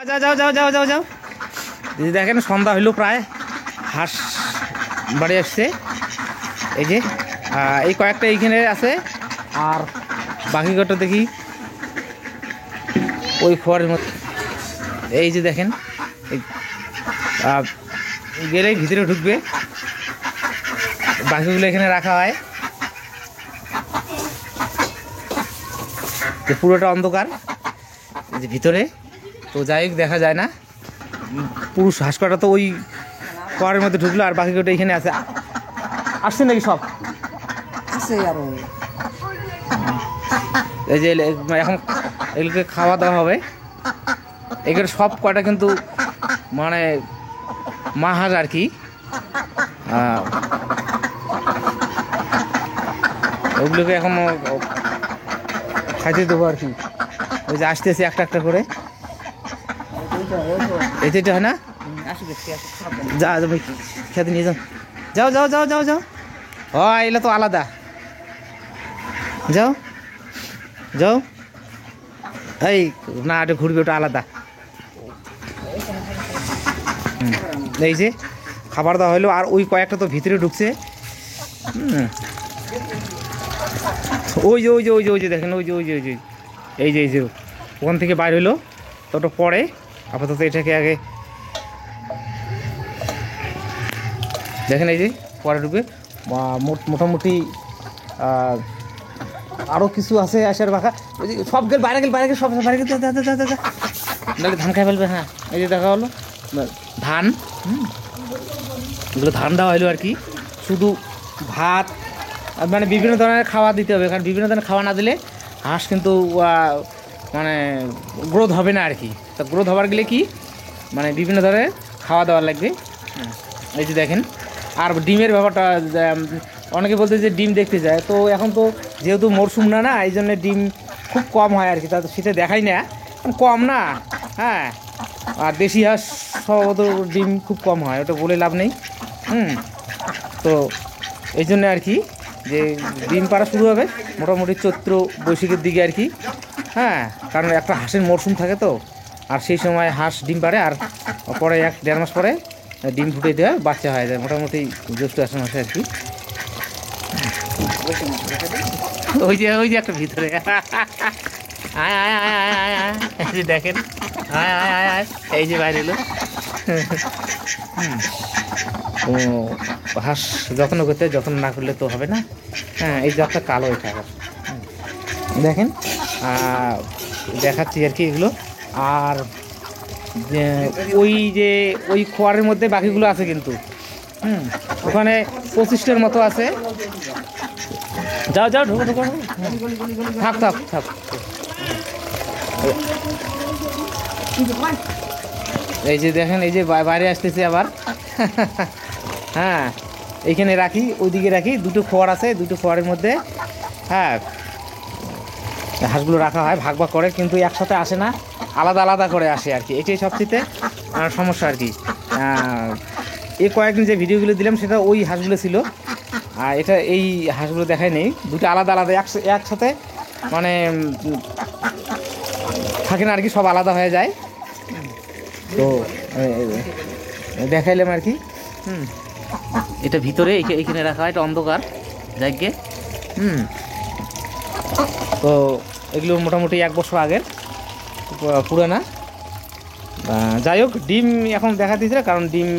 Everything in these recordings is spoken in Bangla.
যাও যাও যাও যাও যাও যাও দিদি দেখেন সন্ধ্যা হইল প্রায়, হাঁস বাড়ি আসছে। এই যে এই কয়েকটা এইখানে আছে, আর বাকি কটা দেখি ওই খোয়ারের মধ্যে। এই যে দেখেন গেলেই ভিতরে ঢুকবে, বাকিগুলো এখানে রাখা হয়। পুরোটা অন্ধকার যে ভিতরে, তো যাই হোক দেখা যায় না। পুরুষ হাঁস কটা তো ওই খোয়ারের মধ্যে ঢুকলো, আর বাকি কটা এখানে আছে। আসছে নাকি সব? আছে আরো। এই যে এখন এগুলোকে খাওয়া দাওয়া হবে। এগুলো সব কটা কিন্তু মানে মা হাঁস আর কি, ওগুলোকে এখন খাইতে দেবো আর কি। ওই যে আসতেছে একটা একটা করে, এইটা হয় না? যা ভাই খেতে নিয়ে যাও, যাও যাও যাও যাও যাও। ও এগুলো তো আলাদা, যাও যাও। এই না, ওটা ঘুরবে, ওটা আলাদা। এই যে খাবার দাওয়া হলো, আর ওই কয়েকটা তো ভিতরে ঢুকছে। ওই যে ওই যে ওই যে ওই যে দেখেন, ওই যে ওই যে ওই যে এই যে এই যে ওখান থেকে বাইর হইলো, তো ওটা পরে। আপাতত এটাকে আগে দেখেন, এই যে পরে ঢুকবে। মোটামুটি আরও কিছু আছে আসার বাঁকা। ওই যে সব গেল বাইরে গেল, বাইরে গেল, সব বাইরে গেল। নাহলে ধান খাই ফেলবে। হ্যাঁ এই যে দেখা হলো ধান, এগুলো ধান দেওয়া হলো আর কি। শুধু ভাত মানে বিভিন্ন ধরনের খাওয়া দিতে হবে, কারণ বিভিন্ন ধরনের খাওয়া না দিলে হাঁস কিন্তু মানে গ্রোথ হবে না আর কি। তো গ্রোথ হবার গেলে কি মানে বিভিন্ন ধরনের খাওয়া দাওয়া লাগবে। এই যে দেখেন, আর ডিমের ব্যাপারটা অনেকে বলতে যে ডিম দেখতে যায়, তো এখন তো যেহেতু মরশুম না না, এই জন্যে ডিম খুব কম হয় আর কি। তা সেটা দেখাই না, কম না। হ্যাঁ, আর দেশি হাঁস সম্ভবত ডিম খুব কম হয়, ওটা বলে লাভ নেই। তো এই জন্যে আর কি যে ডিম পাড়া শুরু হবে মোটামুটি চৈত্র বৈশাখের দিকে আর কি। হ্যাঁ, কারণ একটা হাঁসের মরশুম থাকে তো, আর সেই সময় হাঁস ডিম পাড়ে, আর পরে 1-1.5 মাস পরে ডিম ফুটে দেওয়া বাচ্চা হয়ে যায়, মোটামুটি জ্যৈষ্ঠ আষাঢ় মাসে আর কি। ওই যে ওই যে একটা ভিতরে আয় আয় আয় আয় আয় আয়, এই যে দেখেন, আয় আয় আয় আয়, এই যে বাইরে এলো। ও হাঁস যত্ন করতে, যত্ন না করলে তো হবে না। হ্যাঁ, এই যে একটা কালো এটা দেখেন, দেখাচ্ছি আর কি এগুলো। আর ওই যে ওই খোয়ারের মধ্যে বাকিগুলো আছে কিন্তু, ওখানে 25টার মতো আছে। যাও যাও, ঢুকো ঢুকো, থাক থাক থাক। এই যে দেখেন, এই যে বাইরে আসতেছে আবার। হ্যাঁ, এইখানে রাখি, ওইদিকে রাখি। দুটো খোয়ার আছে, দুটো খোয়ারের মধ্যে হ্যাঁ হাঁসগুলো রাখা হয়, ভাগ ভাগ করে, কিন্তু একসাথে আসে না, আলাদা আলাদা করে আসে আর কি। এটাই সবচেয়ে সমস্যা আর কি। এই কয়েকদিন যে ভিডিওগুলো দিলাম সেটা ওই হাঁসগুলো ছিল, আর এটা এই হাঁসগুলো দেখাই নেই। দুটো আলাদা আলাদা একসাথে মানে থাকে না আর কি, সব আলাদা হয়ে যায়। তো দেখাইলাম আর কি। এটা ভিতরে এইখানে রাখা হয়, এটা অন্ধকার জায়গা। তো এগুলো মোটামুটি 1 বছর আগের পুরানা। যাই হোক, ডিম এখন দেখা দিয়েছে, কারণ ডিম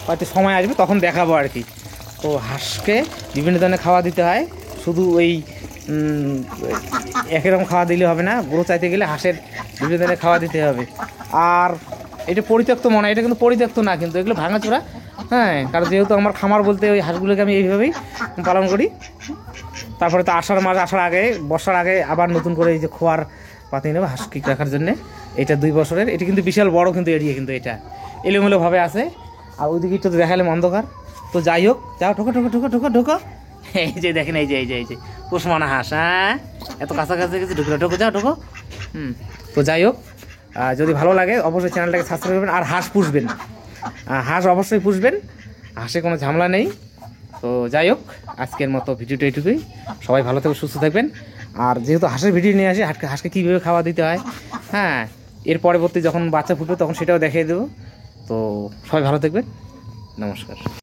হয়তো সময় আসবে তখন দেখাবো আর কি। তো হাঁসকে বিভিন্ন ধরনের খাওয়া দিতে হয়, শুধু ওই একই রকম খাওয়া দিলে হবে না। গ্রো চাইতে গেলে হাঁসের বিভিন্ন ধরনের খাওয়া দিতে হবে। আর এটা পরিত্যক্ত মনে হয়, এটা কিন্তু পরিত্যক্ত না, কিন্তু এগুলো ভাঙাচোরা। হ্যাঁ, কারণ যেহেতু আমার খামার বলতে ওই হাঁসগুলোকে আমি এইভাবেই পালন করি। তারপরে তো আষাঢ় মাস আসার আগে, বর্ষার আগে আবার নতুন করে এই যে খোয়ার পাতি নেবে হাঁস কিক রাখার জন্যে। এটা 2 বছরের, এটা কিন্তু বিশাল বড় কিন্তু এরিয়া, কিন্তু এটা এলোমেলোভাবে আছে। আর ওইদিকে একটু দেখালাম অন্ধকার। তো যাই হোক, যাও ঢোকো ঢোকো ঢোকো ঢোকো ঢোকো। এই যে দেখেন, এই যে এই যে এই যে পোষমানা হাঁস। হ্যাঁ, এত কাছাকাছি গেছে, ঢুকো ঢোকো, যাও ঢোকো। তো যাই হোক, যদি ভালো লাগে অবশ্যই চ্যানেলটাকে সাবস্ক্রাইব করবেন, আর হাঁস পুষবেন, হাঁস অবশ্যই পুষবেন, হাঁসে কোনো ঝামেলা নেই। তো যাই হোক, আজকের মতো ভিডিওটা এইটুকুই। সবাই ভালো থাকবে, সুস্থ থাকবেন। আর যেহেতু হাঁসের ভিডিও নিয়ে আসি, হাঁসকে কীভাবে খাওয়া দিতে হয়, হ্যাঁ এর পরবর্তী যখন বাচ্চা ফুটবে তখন সেটাও দেখিয়ে দেবো। তো সবাই ভালো থাকবেন, নমস্কার।